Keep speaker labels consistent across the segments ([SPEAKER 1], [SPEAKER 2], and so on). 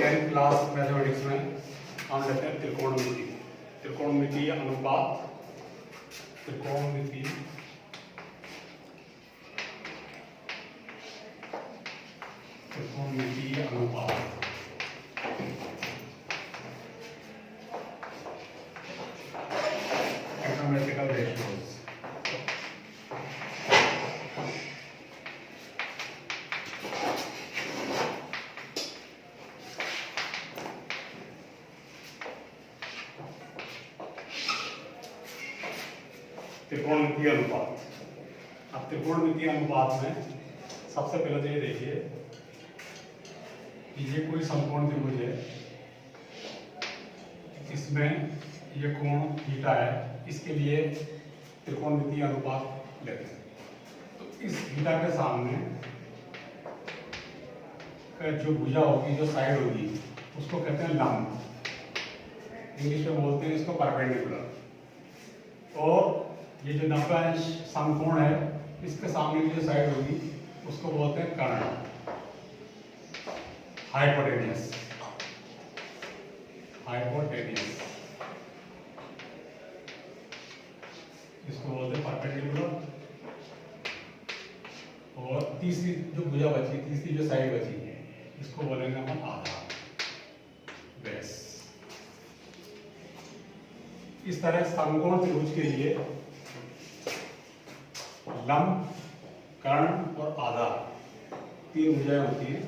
[SPEAKER 1] 10th class mathematics में हम लेते हैं त्रिकोणमिति। त्रिकोणमितीय अनुपात, त्रिकोणमितीय अनुपात। Trigonometrical ratios। त्रिकोणमितीय अनुपात। अब त्रिकोणमितीय अनुपात में सबसे पहले तो ये देखिए कि ये कोई समकोण त्रिभुज है, इसमें ये कोण थीटा है, इसके लिए त्रिकोणमितीय अनुपात लेते हैं। तो इस थीटा के सामने का जो भुजा होगी, जो साइड होगी, उसको कहते हैं लंब, इंग्लिश में बोलते हैं इसको परपेंडिकुलर। और ये जो 90 अंश समकोण है, इसके सामने की जो साइड होगी उसको बोलते हैं कर्ण, हाइपोटेनियस। हाइपोटेनियस इसको बोलते हैं परपेंडिकुलर। और तीसरी जो भुजा बची, तीसरी जो साइड बची है, इसको बोलेंगे हम आधार, बेस। इस तरह समकोण त्रिभुज के लिए लंब, कर्ण और आधार तीन भुजाएं होती हैं।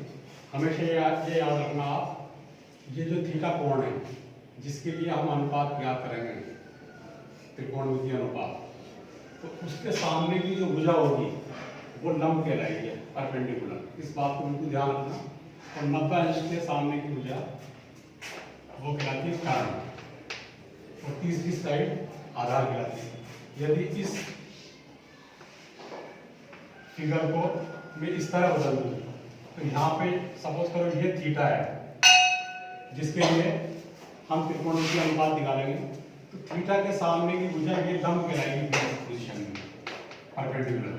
[SPEAKER 1] हमेशा ये याद रखना आप, ये जो थीटा कोण है जिसके लिए हम अनुपात ज्ञात करेंगे, त्रिकोणमितीय अनुपात, तो उसके सामने की जो भुजा होगी वो लंब कहलाएगी, परपेंडिकुलर। इस बात को बिल्कुल ध्यान रखना। और 90 अंश के सामने की भुजा वो कहलाती है कर्ण, और तीसरी साइड आधार कहलाती है। यदि इस फिगर को मैं इस तरह बदल दूं तो यहाँ पे सपोज करो ये थीटा है, जिसके लिए हम त्रिकोणमितीय अनुपात निकालेंगे। तो थीटा के सामने की भुजा ये लंब कहलाएगी पोजीशन में, परपेंडिकुलर।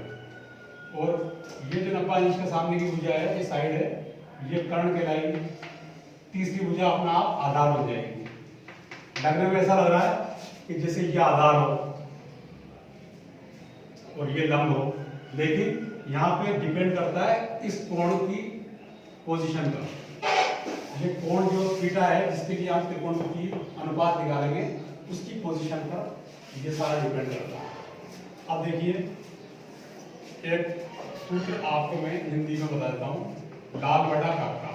[SPEAKER 1] और ये जो 90 अंश के सामने की भुजा है, ये साइड है, ये कर्ण कहलाएगी। तीसरी भुजा अपना आप आधार हो जाएगी। लगने में ऐसा लग रहा है कि जैसे ये आधार हो और ये लंब हो, लेकिन यहाँ पे डिपेंड करता है इस कोण की पोजीशन पर। ये कोण जो थीटा है, जिसके लिए आप त्रिकोणमितीय अनुपात निकालेंगे, उसकी पोजीशन पर ये सारा डिपेंड करता है। अब देखिए, एक सूत्र आपको मैं हिंदी में बता देता हूँ, लाल बटा कक्का।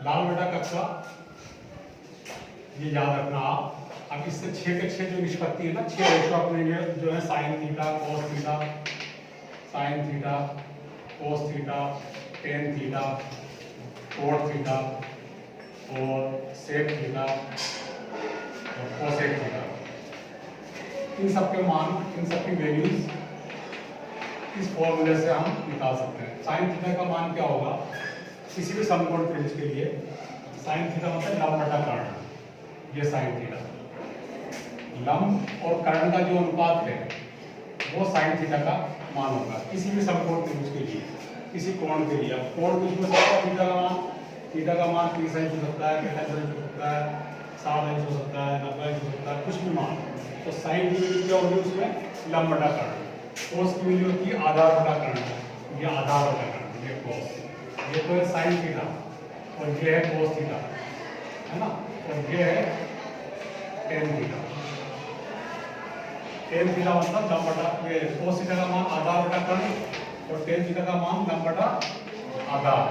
[SPEAKER 1] लाल बटा कक्का ये याद रखना आप। अब इससे 6 के 6 जो निष्पत्ति है ना, 6 रेशो अपने जो है sign theta, cos theta, sign theta, cos theta, tan theta, cot theta और सेक थीटा और कोसेक थीटा, इन सब के मान, इन सब की वैल्यूज इस फॉर्मूले से हम निकाल सकते हैं। साइन थीटा का मान क्या होगा किसी भी समकोण त्रिभुज के लिए? साइन थीटा मतलब लंब बटा कर्ण, ये साइन थीटा। लंब और कर्ण का जो अनुपात है वो साइन थीटा का मान होगा किसी भी समकोण त्रिभुज के लिए, किसी कोण के लिए। अब कोण त्रिभुज में सबका थीटा का मान 30 अंश हो सकता है, 35 अंश हो सकता है, 60 अंश हो सकता है, 90 अंश हो सकता है, कुछ भी मान। तो साइन की वैल्यू क्या होगी उसमें? लंब बटा कर्ण। कोस की वैल्यू होती है आधार बटा कर्ण, ये आधार बटा कर्ण, ये कोस। ये तो है साइन थीटा और ये है कोस थीटा, है ना, और ये है टेन थीटा। टेन थीटा मतलब लंब बटा, ये कोस थीटा का मान आधार बटा कर्ण और टेन थीटा का मान लंब बटा आधार।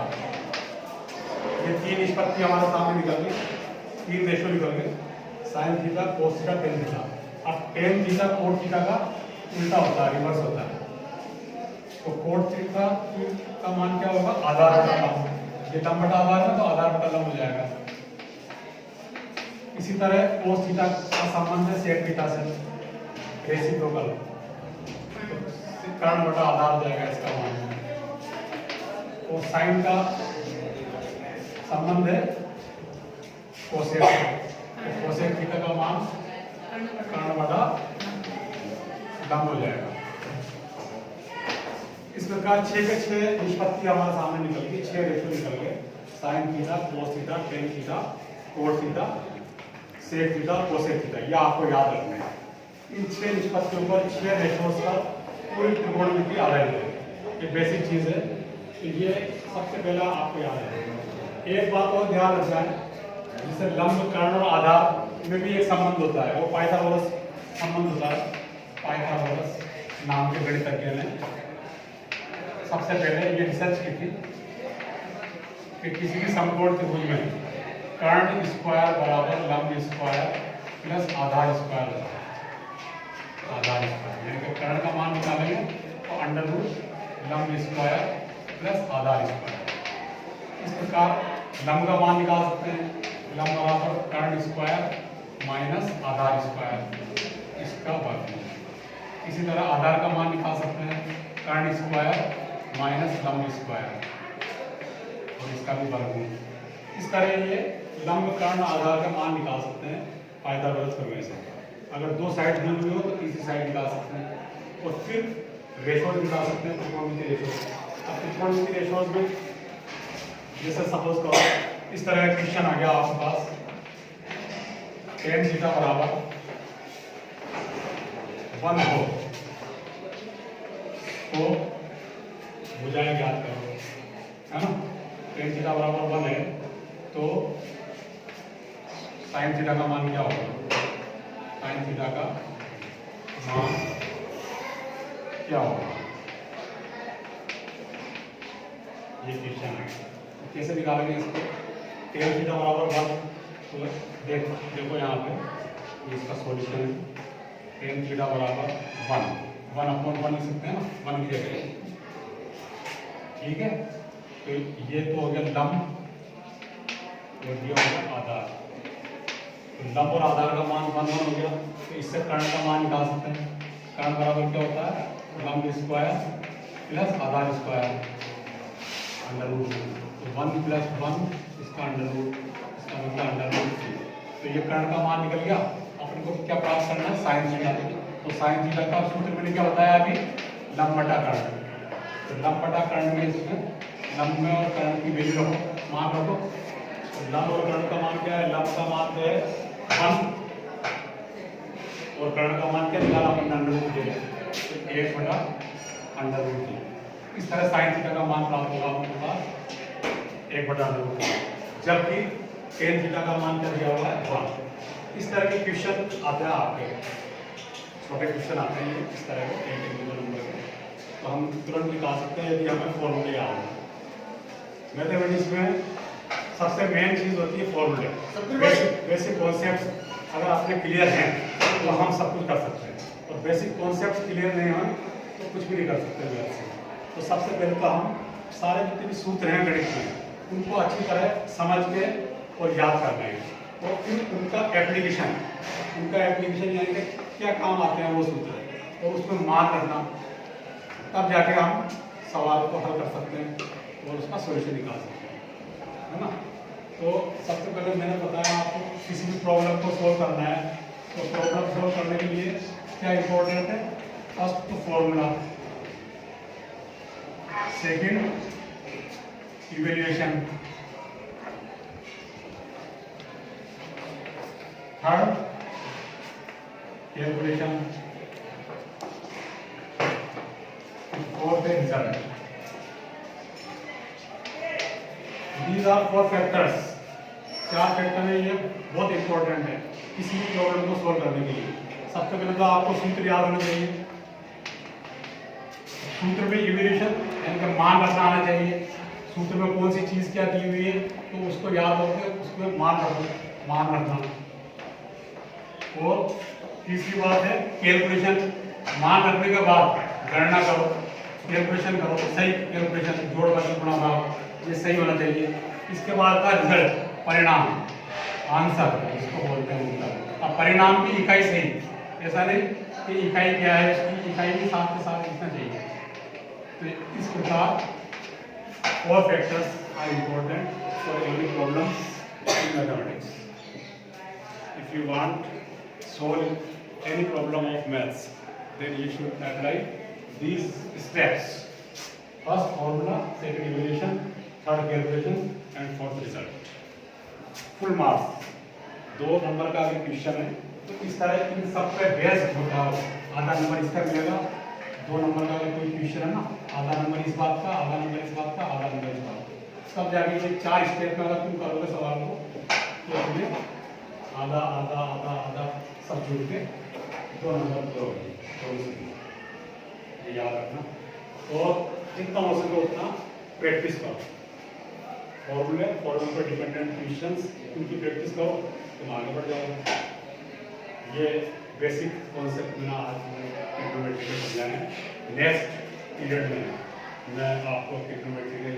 [SPEAKER 1] ये तीन निष्पत्ति हमारे सामने निकल गई, तीन रेशो निकल गए, sine theta, cos theta, tan theta. अब टेन थीटा कोट थीटा का उल्टा होता है, रिवर्स होता है। तो कोट थीटा का मान क्या होगा? आधार बटा लंब। ये लंब बटा आधार है तो आधार बटा लंब हो जाएगा। इसी तरह कोस थीटा का संबंध है सेक थीटा से, रेसिप्रोकल, तो कर्ण बटा आधार हो जाएगा इसका मान। और साइन का संबंध है कोसेक, तो कोसेक थीटा का मान कर्ण बटा लंब हो जाएगा। इस प्रकार 6 के 6 निष्पत्ति हमारे सामने निकल गई, 6 रेशो निकल गए, sine theta, cos theta, tan theta, cot theta, sec theta, cosec theta. ये आपको याद रखना है। इन 6 निष्पत्तियों पर 6 रेशोस का पूरी त्रिकोणमिति आधारित है। ये बेसिक चीज है, तो ये सबसे पहला आपको याद है। एक बात और ध्यान रखना है, जैसे लंब, कर्ण और आधार में भी एक संबंध होता है, वो पाइथागोरस संबंध होता है। पाइथागोरस नाम के गणितज्ञ ने सबसे पहले ये रिसर्च की थी कि किसी भी समकोण त्रिभुज में कर्ण स्क्वायर बराबर लंब स्क्वायर प्लस आधार स्क्वायर होता है। आधार स्क्वायर यानी कि कर्ण का मान निकालेंगे तो अंडर रूट लंब स्क्वायर प्लस आधार स्क्वायर। इस प्रकार लंब का मान निकाल सकते हैं, लंब बराबर कर्ण स्क्वायर माइनस आधार स्क्वायर, इसका वर्गमूल। इसी तरह आधार का मान निकाल सकते हैं, कर्ण स्क्वायर माइनस लंब स्क्वायर और इसका भी वर्गमूल। इस तरह ये लंब, कर्ण, आधार का मान निकाल सकते हैं पाइथागोरस प्रमेय से। अगर दो साइड दी हुई हो तो तीसरी साइड निकाल सकते हैं और फिर रेशो निकाल सकते हैं, त्रिकोणमिति रेशो। अब त्रिकोणमिति रेशोज में जैसे सपोज करो इस तरह का क्वेश्चन आ गया आपके पास, टेन थीटा बराबर 1 हो तो भुजाएं ज्ञात करो, है ना। टेन थीटा बराबर 1 है तो साइन थीटा का मान क्या होगा, साइन थीटा का मान क्या होगा, ये क्वेश्चन है। कैसे निकालेंगे इसको, टेन थीटा बराबर 1 तो देखो यहाँ पे ये इसका सॉल्यूशन है। टेन थीटा बराबर 1 अपॉन 1 लिख सकते हैं ना, 1 की जगह, ठीक है। तो ये तो हो गया लंब और ये हो गया आधार। तो लंब और आधार का मान 1 हो गया, तो इससे कर्ण का मान निकाल सकते हैं। कर्ण बराबर क्या होता है, लंब स्क्वायर प्लस आधार स्क्वायर अंडर रूट। तो 1 प्लस 1 इसका अंडर रूट, इसका मतलब अंडर रूट 3। तो ये कर्ण का मान निकल गया। अपन को क्या प्राप्त करना है, साइन थीटा। तो साइन थीटा का सूत्र मैंने क्या बताया अभी, लंब बटा कर्ण। तो लंब बटा कर्ण में इसमें लंब में और कर्ण की वैल्यू रखो, मान रखो। तो लंब और कर्ण का मान क्या है, लंब का मान जो है 1 और कर्ण का मान क्या निकाला अपन, अंडर रूट 1 तो 1 बटा अंडर रूट 3। इस तरह साइन थीटा का मान प्राप्त होगा आपके पास 1 बटा अंडर रूट 3, जबकि टेन थीटा का मान क्या दिया हुआ है 1। इस तरह के क्वेश्चन आते हैं आपके, छोटे क्वेश्चन आते हैं इस तरह के 1 नंबर के, तो हम तुरंत निकाल सकते हैं यदि हमें फॉर्मूले याद हो। मैथमेटिक्स में सबसे मेन चीज होती है फॉर्मूले। बेसिक कॉन्सेप्ट अगर आपने क्लियर हैं तो हम सब कुछ कर सकते हैं, और बेसिक कॉन्सेप्ट क्लियर नहीं हो तो कुछ भी नहीं कर सकते मैथ से। तो सबसे पहले तो हम सारे जितने भी सूत्र हैं गणित में उनको अच्छी तरह समझ के और याद करना है, और फिर उनका एप्लीकेशन यानी कि क्या काम आते हैं वो सूत्र और उसमें मान रखना, तब जाके हम सवाल को हल कर सकते हैं और उसका सोल्यूशन निकाल सकते हैं, है ना। तो सबसे पहले मैंने बताया आपको किसी भी प्रॉब्लम को सोल्व करना है तो प्रॉब्लम सोल्व करने के लिए क्या इंपॉर्टेंट है, फर्स्ट तो formula, second evaluation, third calculation, fourth है result. These are 4 factors, 4 factor है, ये बहुत इंपॉर्टेंट है किसी भी प्रॉब्लम को सोल्व करने के लिए। सबसे पहले तो आपको सूत्र याद होना चाहिए, सूत्र में इवैल्यूएशन यानी कि मान रखना आना चाहिए। सूत्र में कौन सी चीज क्या दी हुई है तो उसको याद होकर उसमें मान रखना। और तीसरी बात है कैलकुलेशन, मान रखने के बाद गणना करो, कैलकुलेशन करो, सही कैलकुलेशन, जोड़ घटाव गुणा भाग ये सही होना चाहिए। इसके बाद का रिजल्ट, परिणाम, आंसर इसको बोलते हैं मतलब। अब परिणाम की इकाई सही, ऐसा नहीं कि इकाई क्या है, उसकी इकाई भी साथ के साथ लिखना चाहिए। तो इस प्रकार 4 factors are important for every problem in mathematics. If you want solve any problem of maths, then you should apply these steps. First formula, second evaluation, third calculation and fourth result. Full marks 2 number का अगर question है तो इस तरह इन सब पे based होता है, आधा नंबर इसका मिलेगा। 2 नंबर का अगर कोई क्वेश्चन है ना, आधा नंबर इस बात का, आधा नंबर इस बात का, आधा नंबर इस बात का, सब जाके ये 4 स्टेप में अगर तुम करोगे सवाल को तो तुम्हें आधा आधा आधा आधा सब जुड़ के 2 नंबर दोगे। तो ये याद रखना और जितना हो सके उतना प्रैक्टिस करो। फॉर्मूले पर डिपेंडेंट क्वेश्चंस उनकी प्रैक्टिस करो, तुम आगे बढ़ जाओगे। ये बेसिक कॉन्सेप्ट में आज ट्रिग्नोमेट्री के समझाए हैं। नेक्स्ट पीरियड में मैं आपको ट्रिग्नोमेट्री के